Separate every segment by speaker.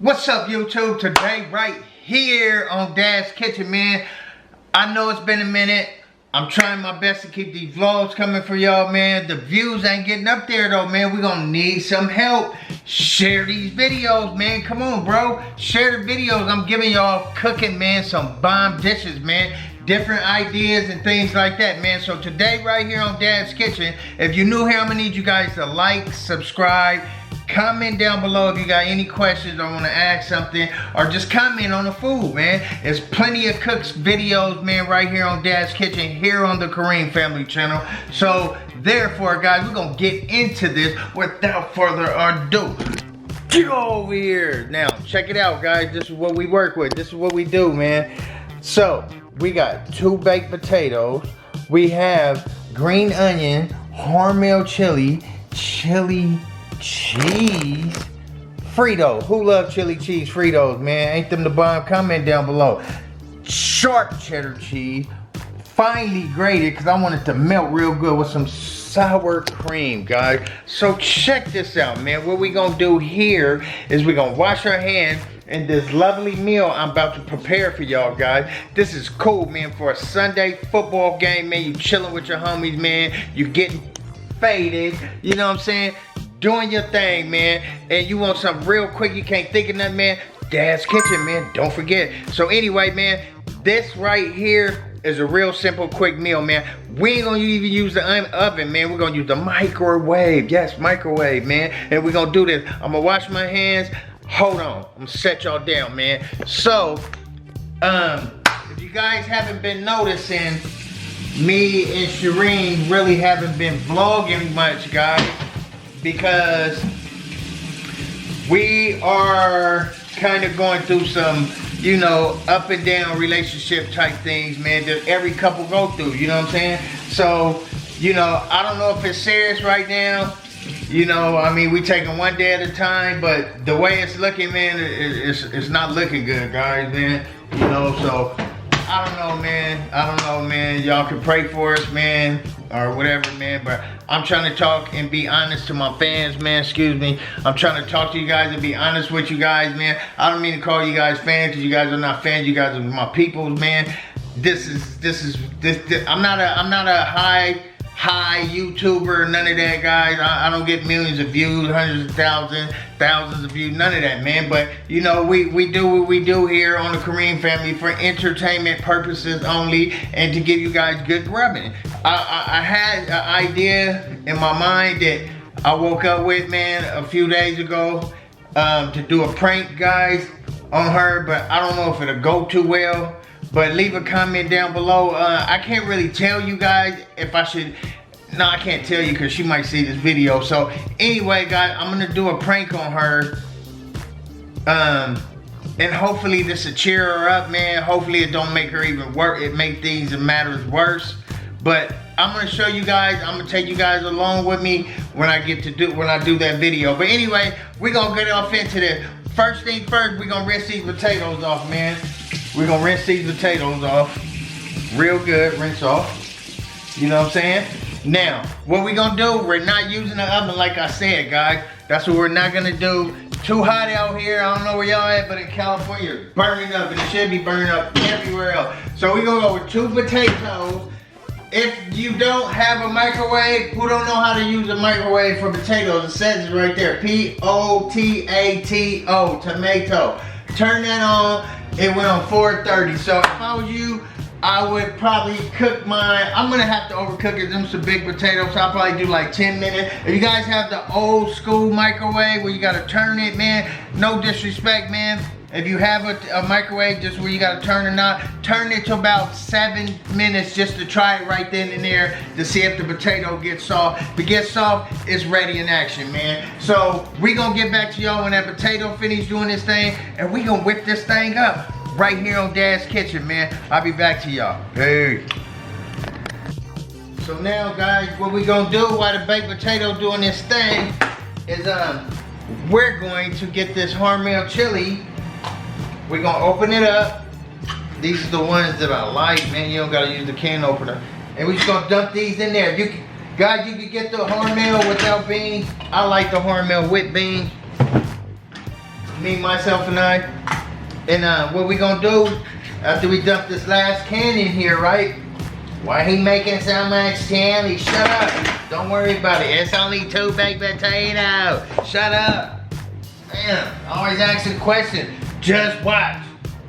Speaker 1: What's up, YouTube? Today, right here on Dad's Kitchen, man. I know it's been a minute. I'm trying my best to keep these vlogs coming for y'all, man. The views ain't getting up there, though, man. We're gonna need some help. Share these videos, man. Come on, bro. Share the videos. I'm giving y'all cooking, man, some bomb dishes, man. Different ideas and things like that, man. So today, right here on Dad's Kitchen, if you're new here, I'm gonna need you guys to like, subscribe, comment down below if you got any questions or want to ask something, or just comment on the food, man. There's plenty of cooks videos, man, right here on Dad's Kitchen, here on the Kareem Family channel. So therefore, guys, we're gonna get into this without further ado. Get over here. Now, check it out, guys. This is what we work with. This is what we do, man. So we got 2 baked potatoes. We have green onion, hormel chili cheese, Frito. Who love chili cheese Fritos, man? Ain't them the bomb? Comment down below. Sharp cheddar cheese, finely grated, because I want it to melt real good with some sour cream, guys. So check this out, man. What we gonna do here is we're gonna wash our hands in this lovely meal I'm about to prepare for y'all, guys. This is cool, man, for a Sunday football game, man. You chilling with your homies, man. You getting faded, you know what I'm saying? Doing your thing, man, and you want something real quick, you can't think of nothing, man. Dad's Kitchen, man, don't forget. So anyway, man, this right here is a real simple, quick meal, man. We ain't gonna even use the oven, man. We're gonna use the microwave. Yes, microwave, man. And we're gonna do this. I'm gonna wash my hands. Hold on, I'm gonna set y'all down, man. So, if you guys haven't been noticing, me and Shireen really haven't been vlogging much, guys, because we are kind of going through some, you know, up and down relationship type things, man, that every couple go through, you know what I'm saying? So, you know, I don't know if it's serious right now. You know, I mean, we taking one day at a time, but the way it's looking, man, it's not looking good, guys, man. You know, so I don't know, man. I don't know, man. Y'all can pray for us, man, or whatever, man. But I'm trying to talk and be honest to my fans, man. Excuse me. I'm trying to talk to you guys and be honest with you guys, man. I don't mean to call you guys fans, because you guys are not fans. You guys are my peoples, man. This. I'm not a high YouTuber, none of that, guys. I don't get millions of views, hundreds of thousands of views, none of that, man. But you know, we do what we do here on the Kareem Family for entertainment purposes only, and to give you guys good grubbing. I had an idea in my mind that I woke up with, man, a few days ago, to do a prank, guys, on her, but I don't know if it'll go too well. But leave a comment down below. I can't really tell you guys if I should. No, I can't tell you because she might see this video. So anyway, guys, I'm gonna do a prank on her. And hopefully this will cheer her up, man. Hopefully it don't make her even worse. It make things and matters worse. But I'm gonna show you guys. I'm gonna take you guys along with me when I do that video. But anyway, we're gonna get off into this. First thing first, we're gonna rinse these potatoes off, man. We're gonna rinse these potatoes off real good, rinse off. You know what I'm saying? Now, what we gonna do, we're not using the oven like I said, guys. That's what we're not gonna do. Too hot out here. I don't know where y'all at, but in California, it's burning up. It should be burning up everywhere else. So we're gonna go with 2 potatoes. If you don't have a microwave, who don't know how to use a microwave for potatoes, it says it right there, P-O-T-A-T-O, tomato. Turn that on. It went on 430. So if I was you, I would probably cook mine. I'm gonna have to overcook it. Them some big potatoes, so I'll probably do like 10 minutes. If you guys have the old school microwave where you gotta turn it, man, no disrespect, man. If you have a microwave just where you gotta turn it on, turn it to about 7 minutes just to try it right then and there to see if the potato gets soft. If it gets soft, it's ready in action, man. So we gonna get back to y'all when that potato finish doing this thing, and we gonna whip this thing up right here on Dad's Kitchen, man. I'll be back to y'all. Hey. So now, guys, what we gonna do while the baked potato doing this thing is we're going to get this hormel chili. We're gonna open it up. These are the ones that I like, man. You don't gotta use the can opener. And we're just gonna dump these in there. Guys, you can get the hormel without beans. I like the hormel with beans. me, myself, and I. And what we gonna do after we dump this last can in here, right? Why he making so much candy? Shut up. Don't worry about it. It's only 2 baked potatoes. Shut up. Damn, always ask a question. Just watch.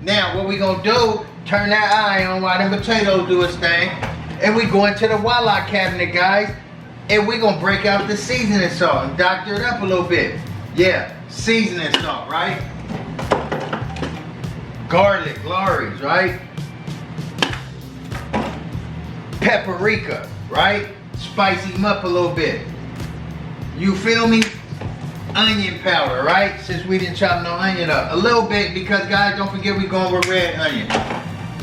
Speaker 1: Now, what we gonna do, turn that eye on while them potatoes do its thing. And we go into the Walla cabinet, guys. And we gonna break out the seasoning salt and doctor it up a little bit. Yeah, seasoning salt, right? Garlic, Lorry's, right? Paprika, right? Spice them up a little bit. You feel me? Onion powder, right? Since we didn't chop no onion up. A little bit, because guys, don't forget we going with red onion.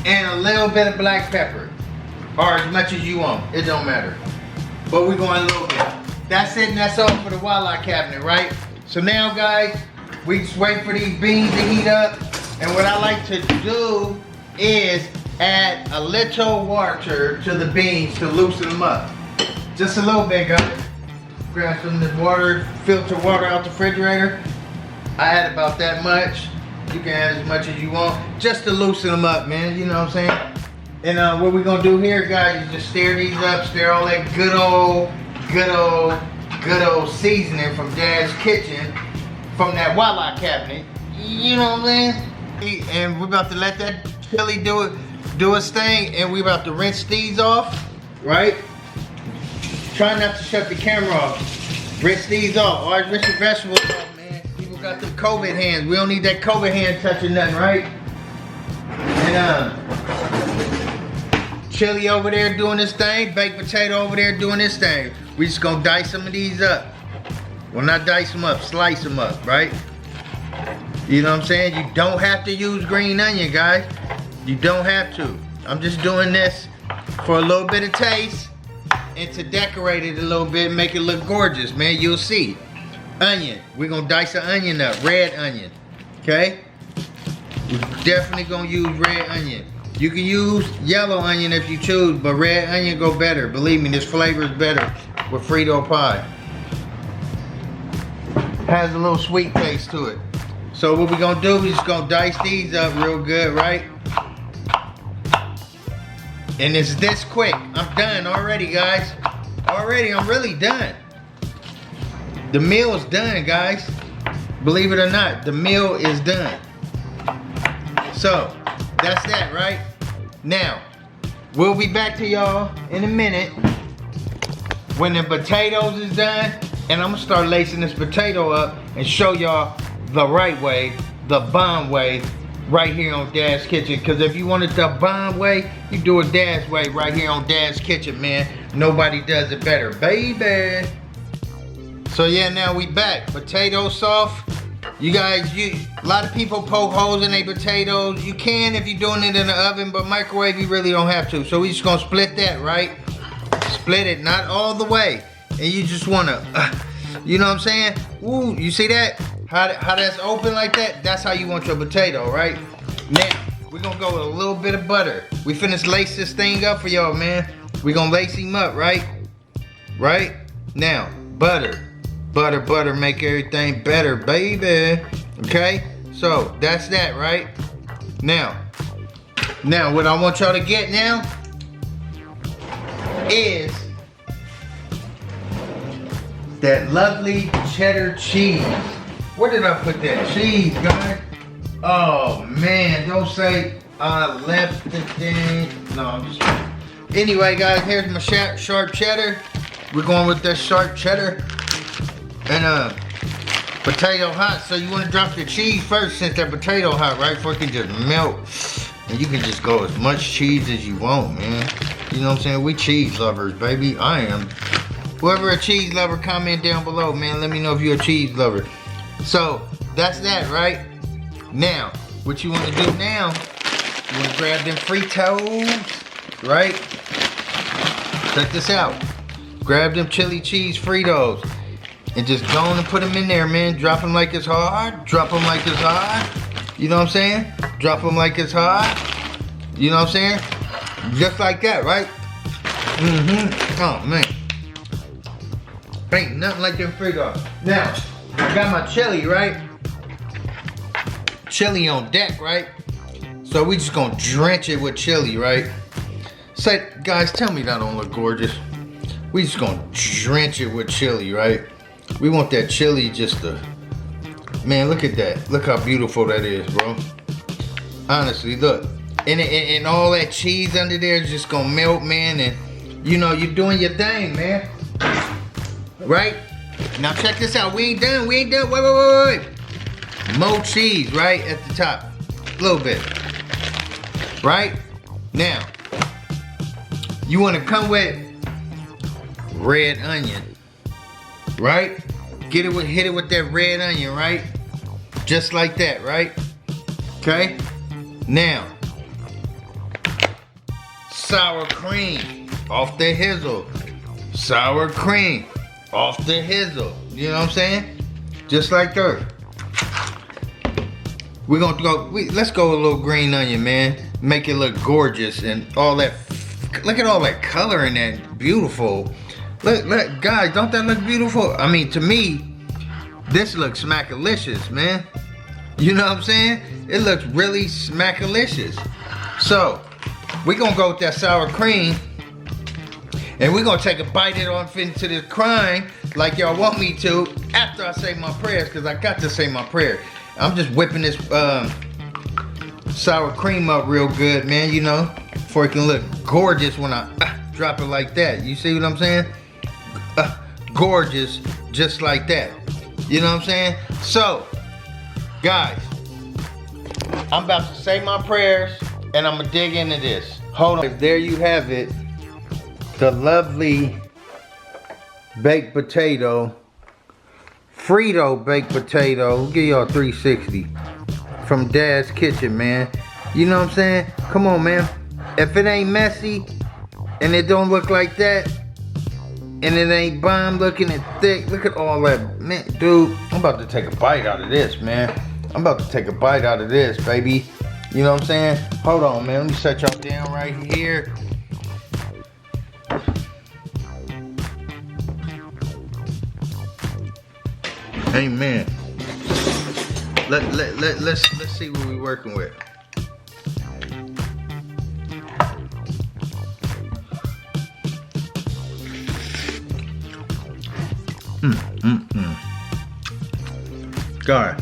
Speaker 1: And a little bit of black pepper. Or as much as you want, it don't matter. But we're going a little bit. That's it, and that's all for the Walla cabinet, right? So now, guys, we just wait for these beans to heat up. And what I like to do is add a little water to the beans to loosen them up. Just a little bit, guys. Grab some of this water, filter water out the refrigerator. I add about that much. You can add as much as you want, just to loosen them up, man. You know what I'm saying? And what we're gonna do here, guys, is just stir these up, stir all that good old seasoning from Dad's kitchen, from that Walla cabinet. You know what I'm saying? And we're about to let that chili do its thing, and we're about to rinse these off, right? Try not to shut the camera off. Rinse these off. Always rinse your vegetables off, man. People got them COVID hands. We don't need that COVID hand touching nothing, right? And chili over there doing this thing. Baked potato over there doing this thing. We just gonna dice some of these up. Well, not dice them up, slice them up, right? You know what I'm saying? You don't have to use green onion, guys. You don't have to. I'm just doing this for a little bit of taste and to decorate it a little bit, make it look gorgeous, man. You'll see. Onion. We're gonna dice the onion up. Red onion. Okay? We're definitely gonna use red onion. You can use yellow onion if you choose, but red onion go better. Believe me, this flavor is better with Frito pie. Has a little sweet taste to it. So what we're gonna do, we're just gonna dice these up real good, right? And it's this quick. I'm done already, guys. Already, I'm really done. The meal is done, guys. Believe it or not, the meal is done. So, that's that, right? Now, we'll be back to y'all in a minute when the potatoes is done, and I'm gonna start lacing this potato up and show y'all the right way, the bomb way, right here on Dad's Kitchen. Because if you want it the bomb way, you do it Dad's way right here on Dad's Kitchen, man. Nobody does it better, baby. So yeah, now we back. Potato soft. You guys, a lot of people poke holes in their potatoes. You can if you're doing it in the oven, but microwave you really don't have to. So we just gonna split that, right? Split it, not all the way. And you just wanna, you know what I'm saying? Ooh, you see that? How that's open like that? That's how you want your potato, right? Now, we're gonna go with a little bit of butter. We finished lace this thing up for y'all, man. We're gonna lace him up, right? Right? Now, butter. Butter, butter, make everything better, baby. Okay? So, that's that, right? Now, what I want y'all to get now is that lovely cheddar cheese. Where did I put that cheese, guys? Oh, man, don't say I left the thing. No, I'm just... Anyway, guys, here's my sharp cheddar. We're going with that sharp cheddar. And potato hot, so you want to drop your cheese first since that potato hot, right? Before it can just melt. And you can just go as much cheese as you want, man. You know what I'm saying? We cheese lovers, baby. I am. Whoever a cheese lover, comment down below, man. Let me know if you're a cheese lover. So, that's that, right? Now, what you want to do now, you want to grab them Fritos, right? Check this out. Grab them chili cheese Fritos. And just go on and put them in there, man. Drop them like it's hard. Drop them like it's hard. You know what I'm saying? Drop them like it's hard. You know what I'm saying? Just like that, right? Mm-hmm. Oh, man. Ain't nothing like them Fritos. Now, I got my chili, right? chili on deck, right? So we just gonna drench it with chili, right? Say, guys, tell me that don't look gorgeous. We just gonna drench it with chili, right? We want that chili just to, man, look at that. Look how beautiful that is, bro. Honestly, look. And all that cheese under there is just gonna melt, man. And you know, you're doing your thing, man. Right? Now check this out. We ain't done. Wait. More cheese, right? At the top. A little bit. Right? Now, you wanna come with red onion. Right? Hit it with that red onion, right? Just like that, right? Okay? Now, sour cream off the hizzle. Sour cream off the hizzle. You know what I'm saying? Just like that. We're gonna go, let's go with a little green onion, man. Make it look gorgeous and all that. Look at all that color in that. Beautiful. Look, guys, don't that look beautiful? I mean, to me, this looks smackalicious, man. You know what I'm saying? It looks really smackalicious. So, we're gonna go with that sour cream, and we're gonna take a bite it off into this crime like y'all want me to after I say my prayers, because I got to say my prayer. I'm just whipping this sour cream up real good, man, you know, before it can look gorgeous when I drop it like that. You see what I'm saying? Gorgeous, just like that. You know what I'm saying? So, guys, I'm about to say my prayers, and I'm gonna dig into this. Hold on. There you have it. The lovely baked potato. Frito baked potato. We'll give y'all 360 from Dad's Kitchen, man. You know what I'm saying? Come on, man. If it ain't messy and it don't look like that, and it ain't bomb looking and thick, look at all that, man, dude. I'm about to take a bite out of this, man. I'm about to take a bite out of this, baby. You know what I'm saying? Hold on, man. Let me set y'all down right here. Amen. Let's see what we're working with. God.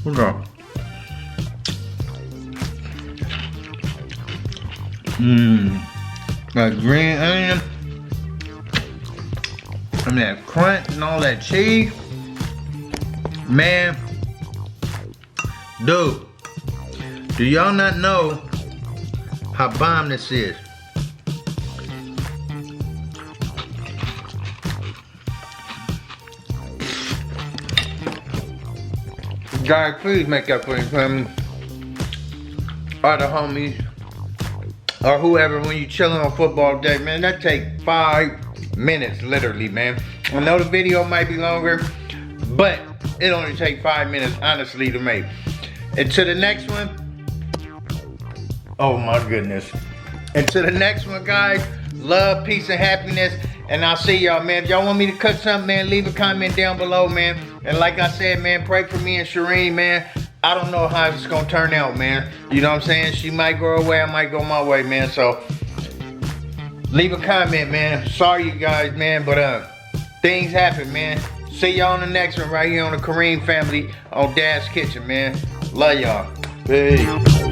Speaker 1: Hold on. That green onion. And that crunch and all that cheese. Man. Dude. Do y'all not know how bomb this is? Guys, please make that for your family. Or the homies. Or whoever when you chilling on football day, man. That take 5 minutes, literally, man. I know the video might be longer, but it only take 5 minutes, honestly, to make. And to the next one, oh my goodness. And to the next one, guys, love, peace, and happiness. And I'll see y'all, man. If y'all want me to cook something, man, leave a comment down below, man. And like I said, man, pray for me and Shireen, man. I don't know how it's gonna turn out, man. You know what I'm saying? She might go her way, I might go my way, man. So, leave a comment, man. Sorry, you guys, man, but things happen, man. See y'all on the next one right here on the Kareem family on Dad's Kitchen, man. Love y'all. Peace.